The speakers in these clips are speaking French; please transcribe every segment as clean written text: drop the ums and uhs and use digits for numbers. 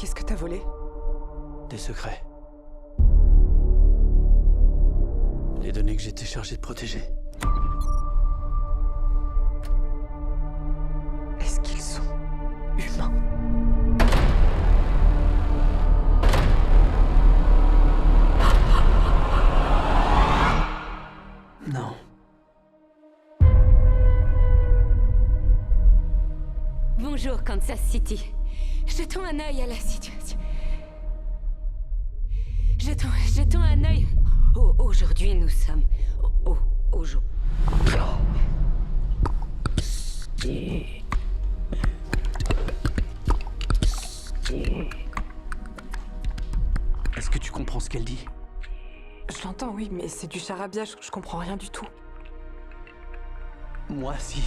Qu'est-ce que t'as volé? Des secrets. Les données que j'étais chargé de protéger. Est-ce qu'ils sont humains? Non. Bonjour, Kansas City. Jetons un œil à la situation. Jetons un œil. Aujourd'hui, nous sommes au jour. Est-ce que tu comprends ce qu'elle dit? Je l'entends, oui, mais c'est du charabia, je comprends rien du tout. Moi, si.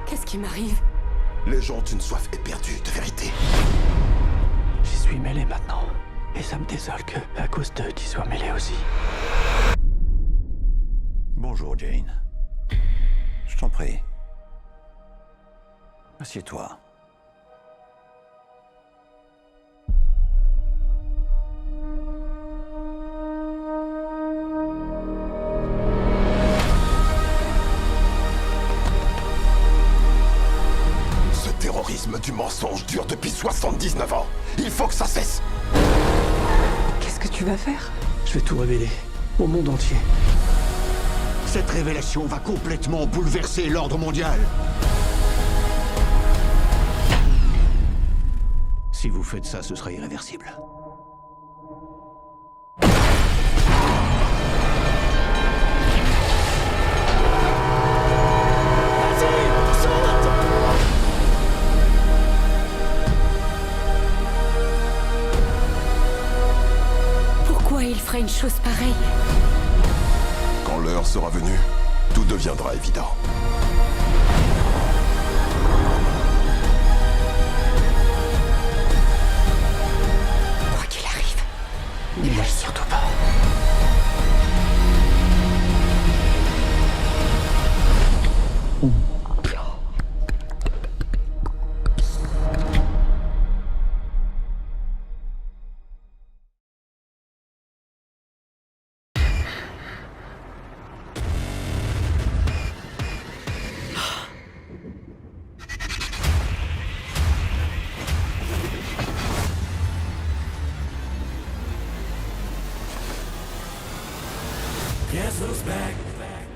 Qu'est-ce qui m'arrive? Les gens d'une soif éperdue de vérité. J'y suis mêlé maintenant. Et ça me désole que, à cause d'eux, t'y sois mêlé aussi. Bonjour, Jane. Je t'en prie. Assieds-toi. Ce terrorisme du mensonge dure depuis 79 ans. Il faut que ça cesse. Qu'est-ce que tu vas faire? Je vais tout révéler. Au monde entier. Cette révélation va complètement bouleverser l'ordre mondial. Si vous faites ça, ce sera irréversible. Pourquoi il ferait une chose pareille? Quand l'heure sera venue, tout deviendra évident. Quoi qu'il arrive. Ne lâche surtout pas.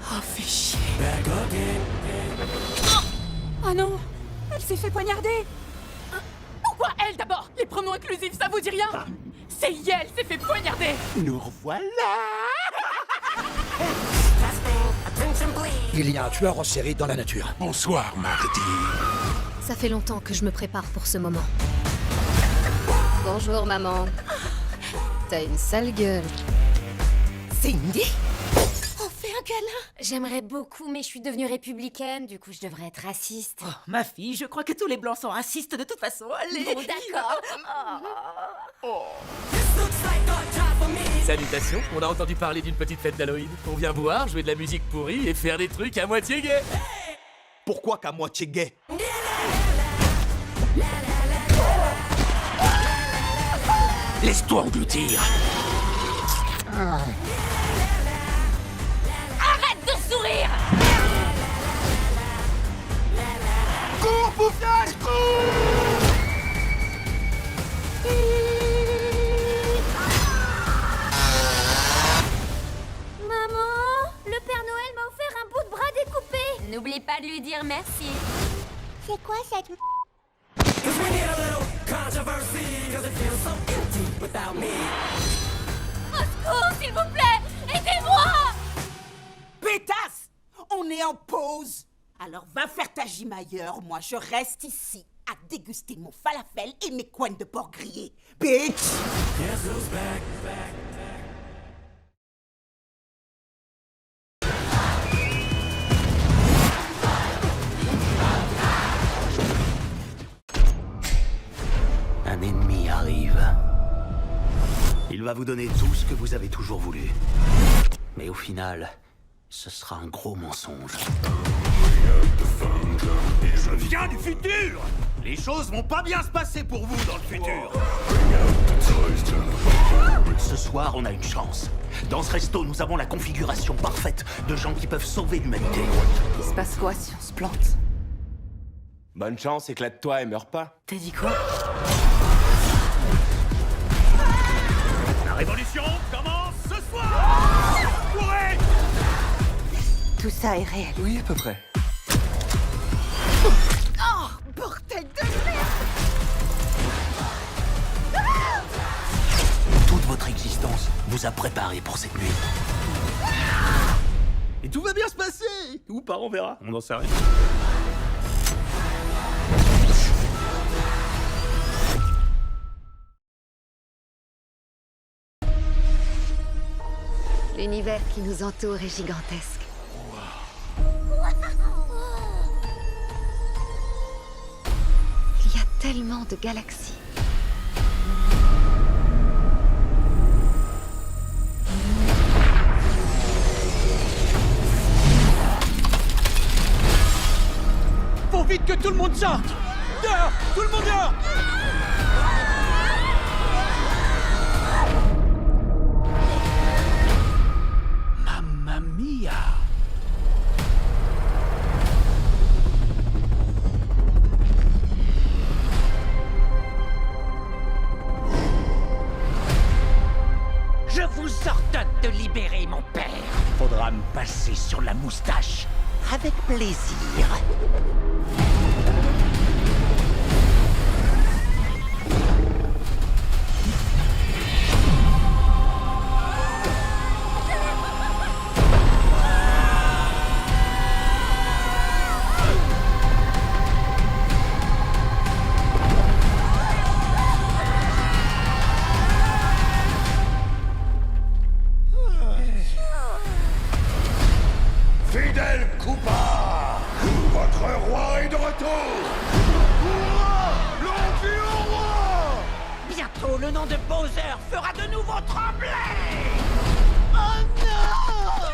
Oh, fais chier. Oh non! Elle s'est fait poignarder! Pourquoi elle d'abord? Les pronoms inclusifs, ça vous dit rien? C'est Yel s'est fait poignarder! Nous revoilà. Il y a un tueur en série dans la nature. Bonsoir, Marty. Ça fait longtemps que je me prépare pour ce moment. Bonjour, maman. T'as une sale gueule. Cindy? On fait un câlin! J'aimerais beaucoup, mais je suis devenue républicaine, du coup je devrais être raciste. Oh, ma fille, je crois que tous les blancs sont racistes de toute façon. Allez! Bon, d'accord. Salutations, on a entendu parler d'une petite fête d'Halloween. On vient boire, jouer de la musique pourrie et faire des trucs à moitié gays. Pourquoi qu'à moitié gay? Laisse-toi engloutir. Arrête de sourire! Cours, bouffiage, cours! Maman, le Père Noël m'a offert un bout de bras découpé. N'oublie pas de lui dire merci. C'est quoi cette... Au secours, s'il vous plaît! Aidez-moi! Pétasse! On est en pause! Alors va faire ta gym ailleurs, moi je reste ici à déguster mon falafel et mes coins de porc grillés. Bitch! Un ennemi arrive. Il va vous donner tout ce que vous avez toujours voulu. Mais au final, ce sera un gros mensonge. Je viens moi du futur. Les choses vont pas bien se passer pour vous dans le futur. Ce soir, on a une chance. Dans ce resto, nous avons la configuration parfaite de gens qui peuvent sauver l'humanité. Il se passe quoi si on se plante? Bonne chance, éclate-toi et meurs pas. T'as dit quoi? La révolution commence ce soir. Courez! Tout ça est réel. Oui, à peu près. Oh, bordel de merde! Toute votre existence vous a préparé pour cette nuit. Et tout va bien se passer. Ou pas, on verra. On n'en sait rien. L'univers qui nous entoure est gigantesque. Il y a tellement de galaxies. Faut vite que tout le monde sorte! Dehors! Tout le monde dehors! Mamma mia! Je vous ordonne de libérer mon père. Faudra me passer sur la moustache. Avec plaisir. Fidèle Koopa, votre roi est de retour. Hurrah, l'Empire au roi. Bientôt, le nom de Bowser fera de nouveau trembler. Oh non!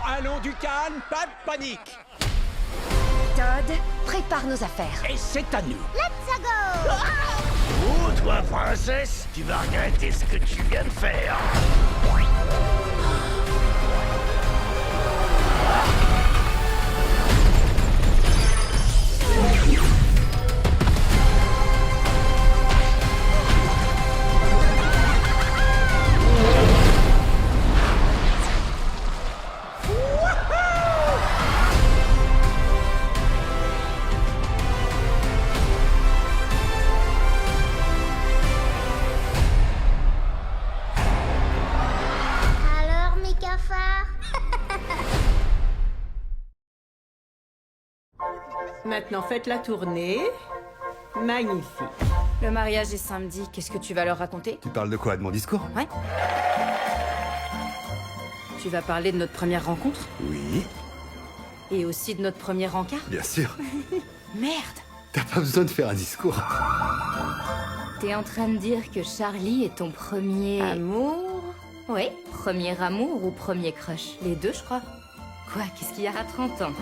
Allons du calme, pas de panique! Todd, prépare nos affaires. Et c'est à nous. Let's go! Oh, toi, princesse, tu vas regretter ce que tu viens de faire. Alors, mes cafards? Maintenant, faites la tournée. Magnifique. Le mariage est samedi, qu'est-ce que tu vas leur raconter? Tu parles de quoi? De mon discours? Ouais. Tu vas parler de notre première rencontre? Oui, Et aussi de notre premier rencard? bien sûr. Merde! T'as pas besoin de faire un discours. T'es en train de dire que Charlie est ton premier... Amour. Oui, premier amour ou premier crush? Les deux, je crois. Quoi, qu'est-ce qu'il y a à 30 ans?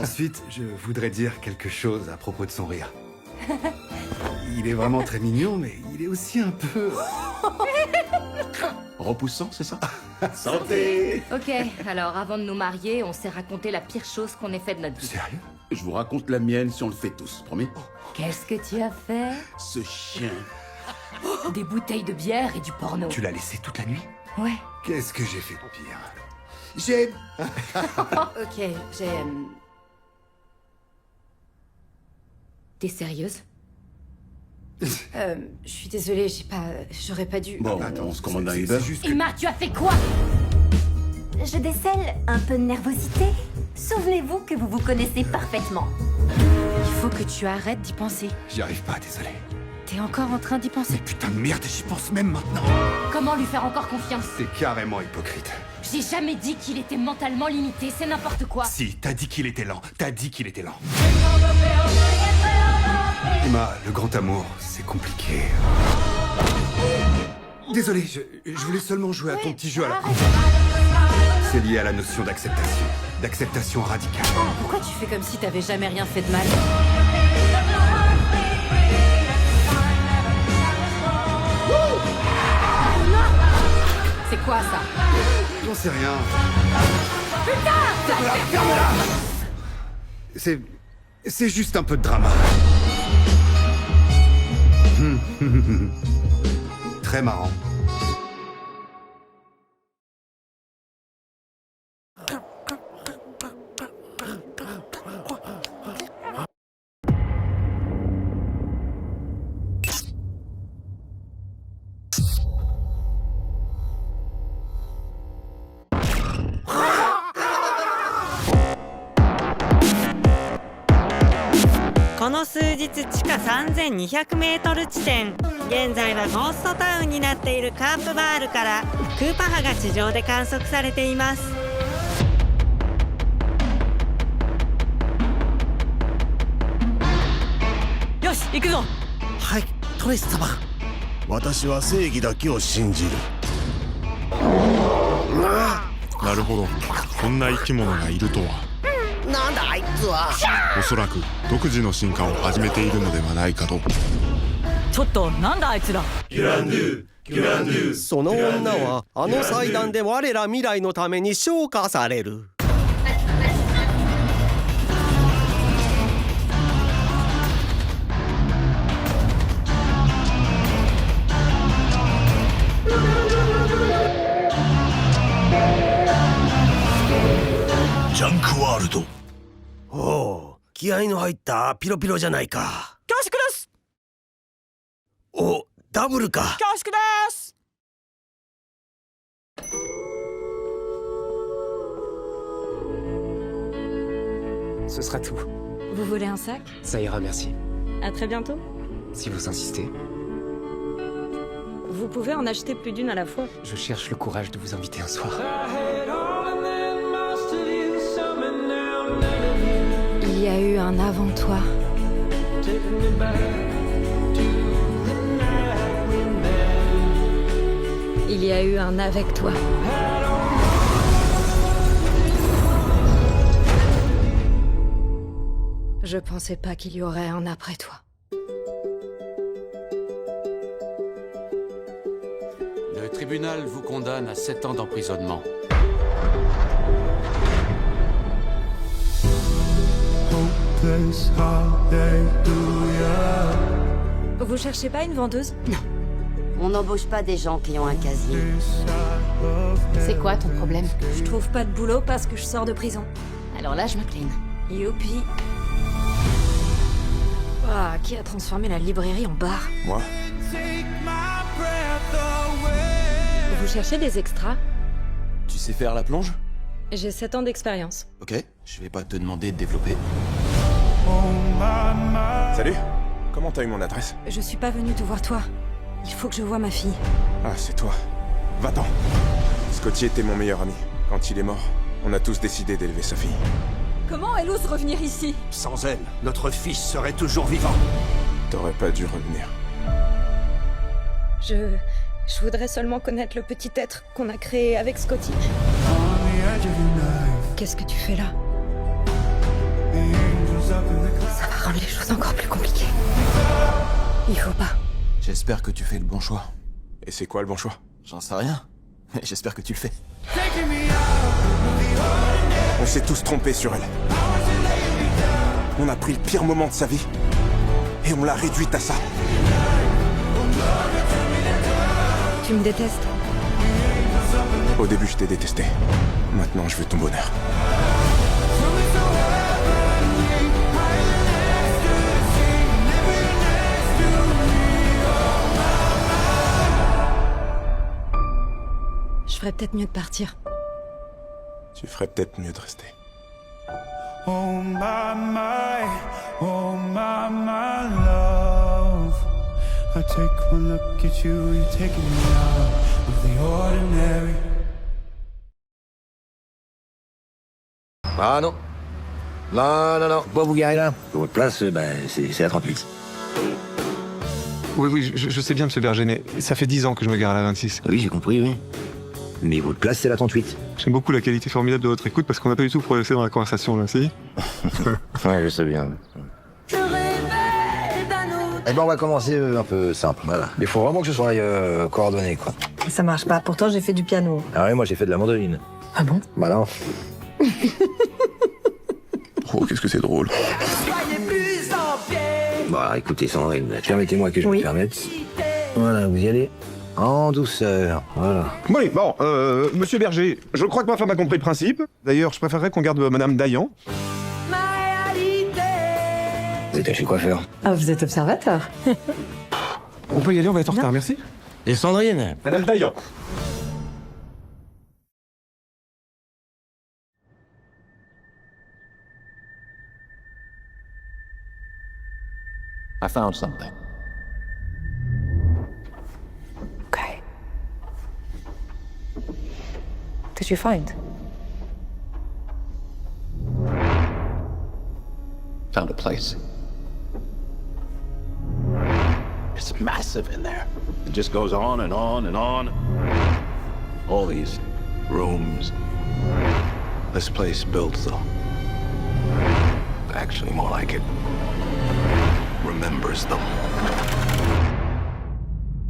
Ensuite, je voudrais dire quelque chose à propos de son rire. Il est vraiment très mignon, mais il est aussi un peu... Repoussant, c'est ça? Santé! Ok, alors avant de nous marier, on s'est raconté la pire chose qu'on ait fait de notre vie. Sérieux? Je vous raconte la mienne si on le fait tous, promis? Qu'est-ce que tu as fait? Ce chien. Des bouteilles de bière et du porno. Tu l'as laissé toute la nuit? Ouais. Qu'est-ce que j'ai fait de pire? J'ai... Ok, j'ai... T'es sérieuse? Je suis désolée, j'aurais pas dû... Bon, Attends, on se commande un c'est Uber. juste que... Emma, tu as fait quoi? Je décèle un peu de nervosité. Souvenez-vous que vous vous connaissez parfaitement. Il faut que tu arrêtes d'y penser. J'y arrive pas, désolé. T'es encore en train d'y penser. Mais putain de merde, j'y pense même maintenant. Comment lui faire encore confiance? C'est carrément hypocrite. J'ai jamais dit qu'il était mentalement limité, c'est n'importe quoi. Si, t'as dit qu'il était lent. T'as dit qu'il était lent. Emma, le grand amour, c'est compliqué. Désolé, je voulais seulement jouer à ton petit jeu à la con. C'est lié à la notion d'acceptation. d'acceptation radicale. Pourquoi tu fais comme si t'avais jamais rien fait de mal? C'est quoi ça? J'en sais rien. Putain! Fermez-la! C'est juste un peu de drama. Très marrant. «この数日地下 3200m 地点現在はゴーストタウンになっているカープバールからクーパ波が地上で観測されています」よし行くぞ。はい、トレス様。私は正義だけを信じる。なるほど、こんな生き物がいるとは。なんだあいつは。おそらく独自の進化を始めているのではないかと。ちょっとなんだあいつら。その女はあの祭壇で我ら未来のために昇華される。ジャンクワールド。おお、気合の入ったピロピロじゃないか。恐縮です。お、ダブルか。恐縮です。Ce sera tout. Vous voulez un sac? Ça ira, merci. À très bientôt. Si vous insistez. Vous pouvez en acheter plus d'une à la fois. Je cherche le courage de vous inviter un soir. Il y a eu un avant toi. Il y a eu un avec toi. Je pensais pas qu'il y aurait un après toi. Le tribunal vous condamne à 7 ans d'emprisonnement. Vous cherchez pas une vendeuse? Non. On n'embauche pas des gens qui ont un casier. C'est quoi ton problème? Je trouve pas de boulot parce que je sors de prison. Alors là, je m'incline. Youpi. Ah, qui a transformé la librairie en bar? Moi. Vous cherchez des extras? Tu sais faire la plonge? J'ai 7 ans d'expérience. Ok, je vais pas te demander de développer. Salut. Comment t'as eu mon adresse? Je suis pas venue te voir toi. Il faut que je voie ma fille. Ah, c'est toi. Va-t'en. Scotty était mon meilleur ami. Quand il est mort, on a tous décidé d'élever sa fille. Comment elle ose revenir ici? Sans elle, notre fils serait toujours vivant. T'aurais pas dû revenir. Je voudrais seulement connaître le petit être qu'on a créé avec Scotty. Qu'est-ce que tu fais là? Ça va rendre les choses encore plus compliquées. Il faut pas. J'espère que tu fais le bon choix. Et c'est quoi le bon choix? J'en sais rien. Mais j'espère que tu le fais. On s'est tous trompés sur elle. On a pris le pire moment de sa vie. Et on l'a réduite à ça. Tu me détestes? Au début, je t'ai détesté. Maintenant, je veux ton bonheur. Je ferais peut-être mieux de partir. Tu ferais peut-être mieux de rester. Oh my, oh my love. I take one look at you, you're taking me out of the ordinary. Ah non. Non. Faut pas vous garer là. Votre place, c'est à 38. Oui, je sais bien, monsieur Berger, mais ça fait 10 ans que je me gare à la 26. Oui, j'ai compris, oui. Niveau de classe, c'est la 38. J'aime beaucoup la qualité formidable de votre écoute parce qu'on n'a pas du tout progressé dans la conversation là, si? Ouais, je sais bien. Eh ben on va commencer un peu simple, voilà. Il faut vraiment que ce soit coordonné, quoi. Ça marche pas, pourtant j'ai fait du piano. Ah ouais, moi j'ai fait de la mandoline. Ah bon? Bah non. Oh, qu'est-ce que c'est drôle. Bon, alors, écoutez Sandrine, permettez-moi que je me permette. Voilà, vous y allez en douceur, voilà. Oui, bon, monsieur Berger, je crois que ma femme a compris le principe. D'ailleurs, je préférerais qu'on garde madame Dayan. Vous êtes chez le coiffeur. Ah, vous êtes observateur. On peut y aller, on va être en retard, merci. Et Sandrine? Madame Dayan. I found something. Okay. Did you find? Found a place. It's massive in there. It just goes on and on and on. All these rooms. This place built, though. Actually, more like it remembers them.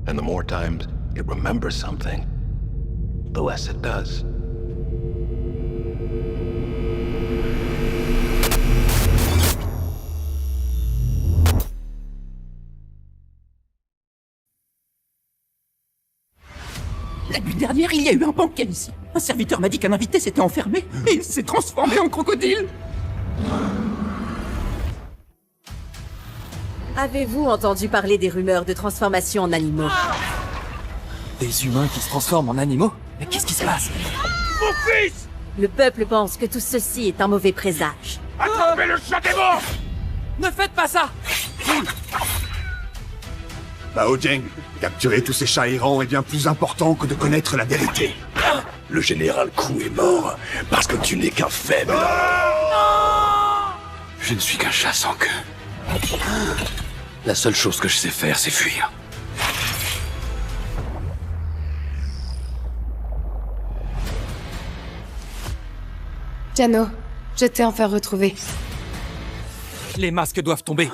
And the more times it remembers something, the less it does. La nuit dernière, il y a eu un banquet ici. Un serviteur m'a dit qu'un invité s'était enfermé et il s'est transformé en crocodile. Avez-vous entendu parler des rumeurs de transformation en animaux? Des humains qui se transforment en animaux? Mais qu'est-ce qui se passe? Mon fils! Le peuple pense que tout ceci est un mauvais présage. Attrapez le chat démon! Ne faites pas ça! Bao Jeng, capturer tous ces chats errants est bien plus important que de connaître la vérité. Le général Ku est mort parce que tu n'es qu'un faible. Je ne suis qu'un chat sans queue. La seule chose que je sais faire, c'est fuir. Jano, je t'ai enfin retrouvé. Les masques doivent tomber.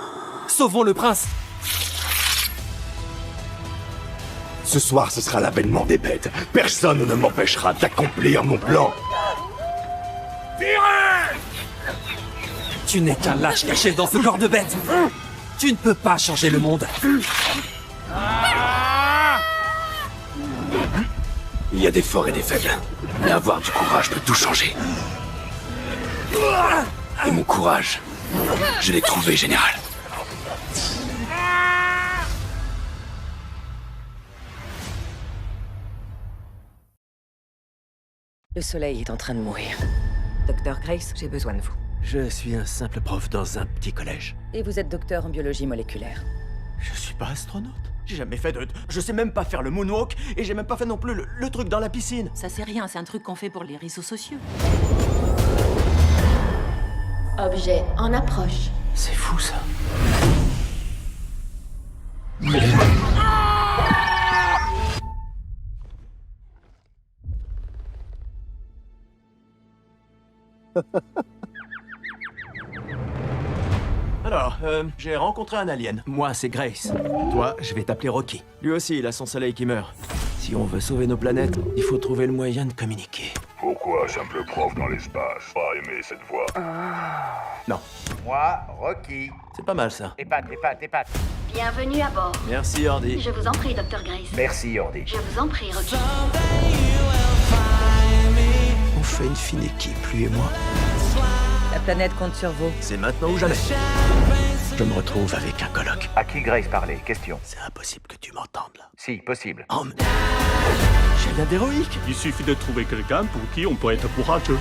Sauvons le prince. Ce soir, ce sera l'avènement des bêtes. Personne ne m'empêchera d'accomplir mon plan. Tirez! Tu n'es qu'un lâche caché dans ce corps de bête. Tu ne peux pas changer le monde. Il y a des forts et des faibles. Mais avoir du courage peut tout changer. Et mon courage, je l'ai trouvé, général. Le soleil est en train de mourir. Docteur Grace, j'ai besoin de vous. Je suis un simple prof dans un petit collège. Et vous êtes docteur en biologie moléculaire. Je suis pas astronaute. J'ai jamais fait de... Je sais même pas faire le moonwalk et j'ai même pas fait non plus le truc dans la piscine. Ça c'est rien, c'est un truc qu'on fait pour les réseaux sociaux. Objet en approche. C'est fou ça. Alors, j'ai rencontré un alien. Moi, c'est Grace. Toi, je vais t'appeler Rocky. Lui aussi, il a son soleil qui meurt. Si on veut sauver nos planètes, il faut trouver le moyen de communiquer. Pourquoi simple prof dans l'espace? Pas aimé cette voix. Non. Moi, Rocky. C'est pas mal, ça. Épate. Bienvenue à bord. Merci, Ordi. Je vous en prie, Dr. Grace. Merci, Ordi. Je vous en prie, Rocky. On fait une fine équipe, lui et moi. La planète compte sur vous. C'est maintenant ou jamais. Je me retrouve avec un coloc. À qui Grace parlait? Question. C'est impossible que tu m'entendes, là. Si, possible. Oh, mais... J'ai rien d'héroïque. Il suffit de trouver quelqu'un pour qui on peut être courageux.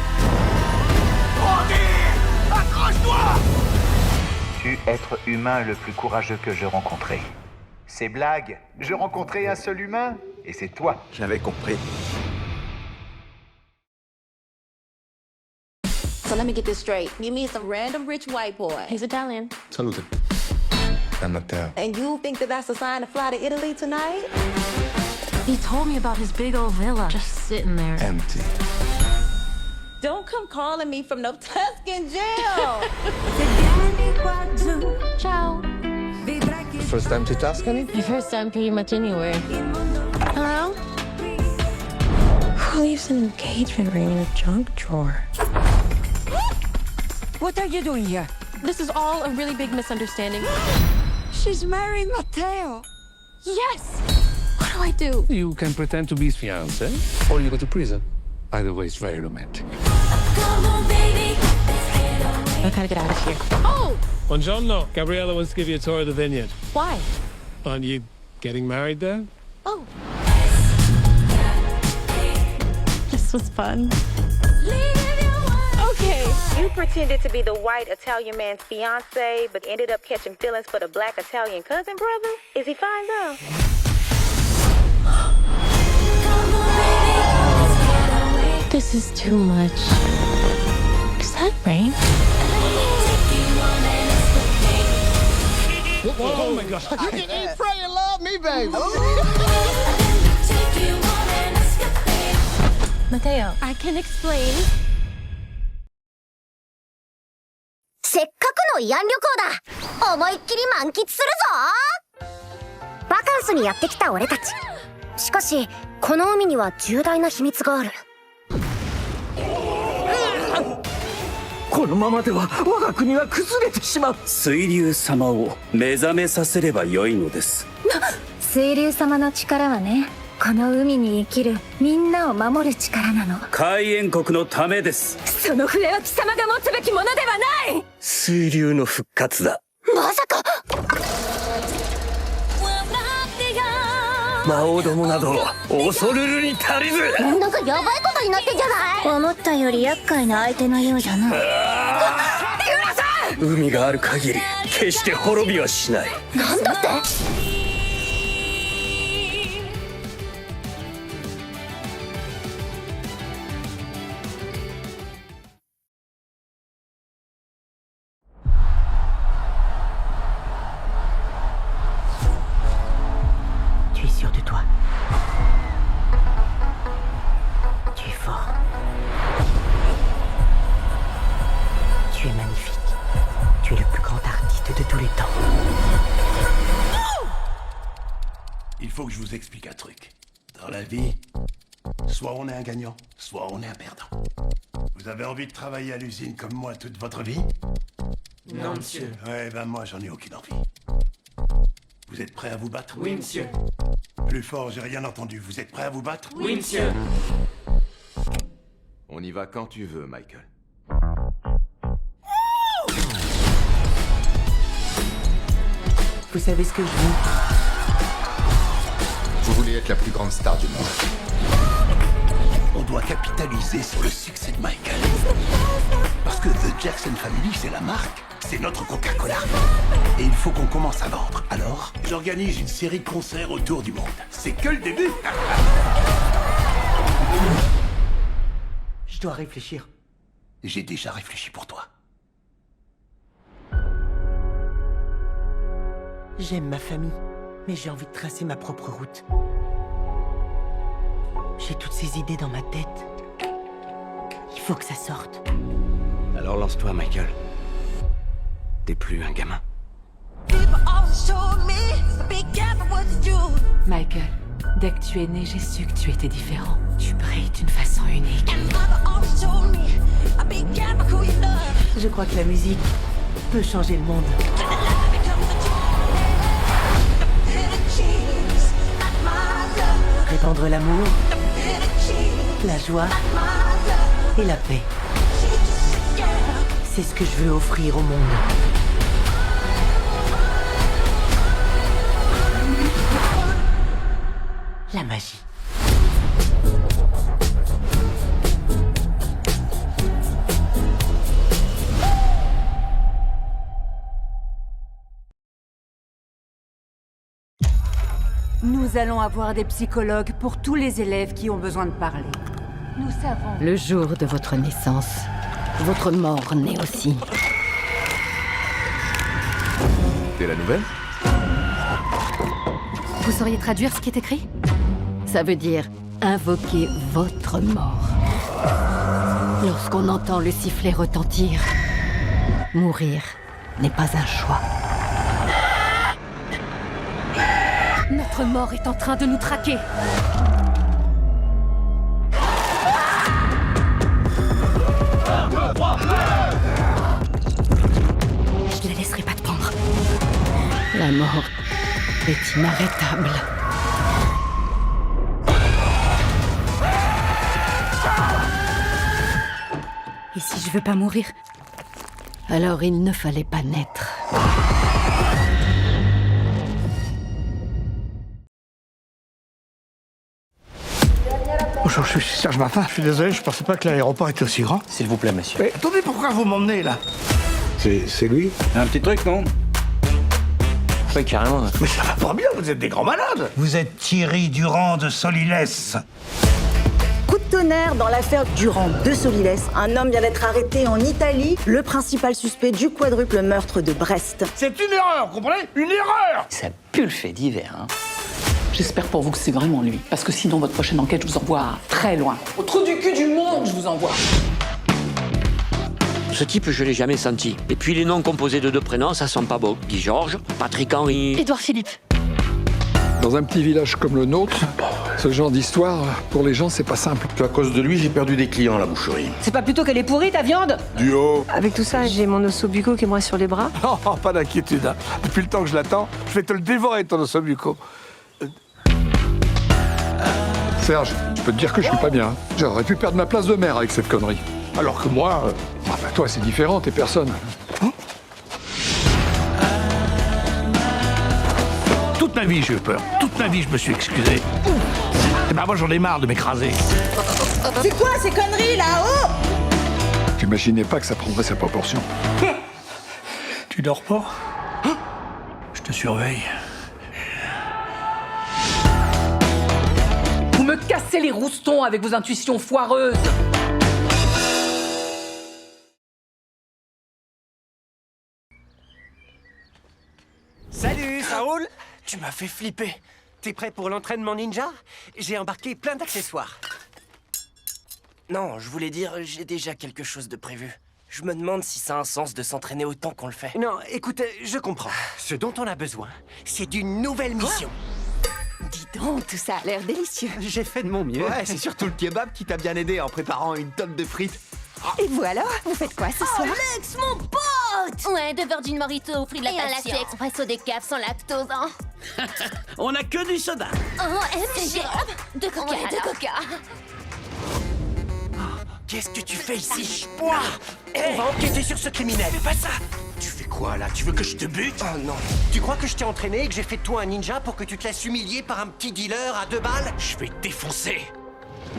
Ordi! Accroche-toi! Tu être humain le plus courageux que j'ai rencontré. C'est blague. Je rencontrais un seul humain, et c'est toi. J'avais compris. So let me get this straight. You meet some random rich white boy. He's Italian. Salute. I'm not there. And you think that that's a sign to fly to Italy tonight? He told me about his big old villa, just sitting there. Empty. Don't come calling me from no Tuscan jail. Ciao. First time to Tuscany? My first time pretty much anywhere. Hello? Who leaves an engagement ring in a junk drawer? What are you doing here? This is all a really big misunderstanding. She's marrying Matteo. Yes! What do I do? You can pretend to be his fiancé, or you go to prison. Either way, it's very romantic. I gotta get out of here. Oh! Buongiorno. Gabriella wants to give you a tour of the vineyard. Why? Aren't you getting married there? Oh. This was fun. Okay, you pretended to be the white Italian man's fiance, but ended up catching feelings for the black Italian cousin brother? Is he fine though? This is too much. Is that rain? Oh my God. You can eat, pray, and love me, baby. Matteo, I can explain. せっかくの慰安旅行だ。思いっきり満喫するぞ。バカンスにやってきた俺たち。しかしこの海には重大な秘密がある。このままでは我が国は崩れてしまう。水流様を目覚めさせればよいのです。水流様の力はね、この海に生きるみんなを守る力なの。海援国のためです。その笛は貴様が持つべきものではない。水流の復活だ。まさか魔王どもなど恐るるに足りず。なんかヤバいことになってんじゃない。思ったより厄介な相手のようじゃな。海がある限り決して滅びはしない。なんだって。Tu es sûr de toi? Tu es fort. Tu es magnifique. Tu es le plus grand artiste de tous les temps. Il faut que je vous explique un truc. Dans la vie, soit on est un gagnant, soit on est un perdant. Vous avez envie de travailler à l'usine comme moi toute votre vie? Non, monsieur. Ouais, ben moi j'en ai aucune envie. Vous êtes prêts à vous battre? Oui, monsieur. Plus fort, j'ai rien entendu. Vous êtes prêts à vous battre? Oui, monsieur. On y va quand tu veux, Michael. Vous savez ce que je veux? Vous voulez être la plus grande star du monde. On doit capitaliser sur le succès de Michael. Parce que The Jackson Family, c'est la marque. C'est notre Coca-Cola. Et il faut qu'on commence à vendre. Alors, j'organise une série de concerts autour du monde. C'est que le début. Je dois réfléchir. J'ai déjà réfléchi pour toi. J'aime ma famille, mais j'ai envie de tracer ma propre route. J'ai toutes ces idées dans ma tête. Il faut que ça sorte. Alors lance-toi, Michael. T'es plus un gamin. Michael, dès que tu es né, j'ai su que tu étais différent. Tu brilles d'une façon unique. Je crois que la musique peut changer le monde. Répandre l'amour, la joie et la paix. C'est ce que je veux offrir au monde. La magie. Nous allons avoir des psychologues pour tous les élèves qui ont besoin de parler. Nous savons... Le jour de votre naissance, votre mort naît aussi. T'es la nouvelle? Vous sauriez traduire ce qui est écrit? Ça veut dire invoquer votre mort. Lorsqu'on entend le sifflet retentir, mourir n'est pas un choix. Notre mort est en train de nous traquer. Je ne la laisserai pas te prendre. La mort est inarrêtable. Et si je veux pas mourir? Alors il ne fallait pas naître. Bonjour, je cherche ma femme. Je suis désolé, je pensais pas que l'aéroport était aussi grand. S'il vous plaît, monsieur. Mais attendez, pourquoi vous m'emmenez là? C'est lui? Un petit truc, non? Oui, carrément. Mais ça va pas bien, vous êtes des grands malades. Vous êtes Thierry Durand de Solilès. Coup de tonnerre dans l'affaire Durand de Solilès. Un homme vient d'être arrêté en Italie, le principal suspect du quadruple meurtre de Brest. C'est une erreur, vous comprenez? Une erreur! Ça pue le fait divers, hein. J'espère pour vous que c'est vraiment lui. Parce que sinon, votre prochaine enquête, je vous envoie très loin. Au trou du cul du monde, je vous envoie. Ce type, je l'ai jamais senti. Et puis les noms composés de deux prénoms, ça sent pas beau. Guy Georges, Patrick Henry... Édouard Philippe. Dans un petit village comme le nôtre, ce genre d'histoire, pour les gens, c'est pas simple. À cause de lui, j'ai perdu des clients à la boucherie. C'est pas plutôt qu'elle est pourrie, ta viande? Duo. Avec tout ça, j'ai mon ossobuco qui est moi sur les bras. Oh, pas d'inquiétude. Hein. Depuis le temps que je l'attends, je vais te le dévorer, ton ossobuco. Serge, je peux te dire que je suis pas bien. J'aurais pu perdre ma place de maire avec cette connerie. Alors que moi, toi, c'est différent, t'es personne. Hein? Toute ma vie, j'ai eu peur. Toute ma vie, je me suis excusé. Et ben moi, j'en ai marre de m'écraser. C'est quoi ces conneries là-haut? J'imaginais pas que ça prendrait sa proportion. Tu dors pas? Je te surveille. Vous me cassez les roustons avec vos intuitions foireuses. Salut, ça roule? Tu m'as fait flipper. T'es prêt pour l'entraînement ninja? J'ai embarqué plein d'accessoires. Non, je voulais dire, j'ai déjà quelque chose de prévu. Je me demande si ça a un sens de s'entraîner autant qu'on le fait. Non, écoute, je comprends. Ce dont on a besoin, c'est d'une nouvelle mission. Dis donc, tout ça a l'air délicieux. J'ai fait de mon mieux. Ouais, c'est surtout le kebab qui t'a bien aidé en préparant une tonne de frites. Et vous alors? Vous faites quoi ce soir? Alex, mon pote! Ouais, 2 Virgin Morito aux fruits de la passion. Et un latte expresso décaf sans lactose, hein. On a que du soda. OMG! 2 coca, ouais, 2 coca. Qu'est-ce que tu fais ici? On va enquêter sur ce criminel. Fais pas ça! Tu fais quoi là? Tu veux que je te bute? Oh non. Tu crois que je t'ai entraîné et que j'ai fait de toi un ninja pour que tu te laisses humilier par un petit dealer à 2 balles? Je vais te défoncer.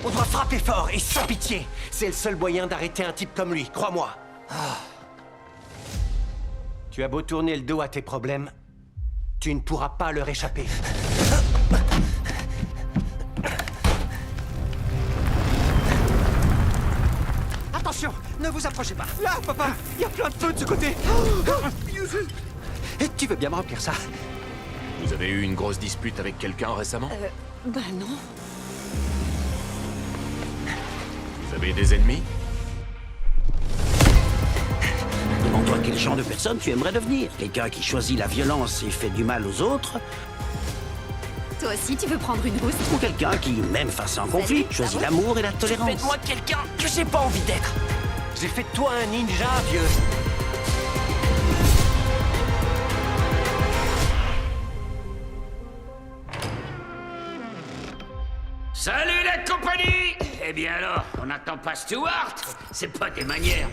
On doit frapper fort et sans pitié. C'est le seul moyen d'arrêter un type comme lui, crois-moi. Tu as beau tourner le dos à tes problèmes, tu ne pourras pas leur échapper. Attention, ne vous approchez pas. Là, papa, il y a plein de feu de ce côté. Tu veux bien me remplir ça? Vous avez eu une grosse dispute avec quelqu'un récemment? Bah non. Vous avez des ennemis? Demande-toi quel genre de personne tu aimerais devenir. Quelqu'un qui choisit la violence et fait du mal aux autres? Toi aussi, tu veux prendre une rousse? Ou quelqu'un qui, même face à un conflit, choisit l'amour et la tolérance? Fais-moi quelqu'un que j'ai pas envie d'être. J'ai fait de toi un ninja, vieux. Salut la compagnie! Eh bien alors, on n'attend pas Stewart? C'est pas des manières.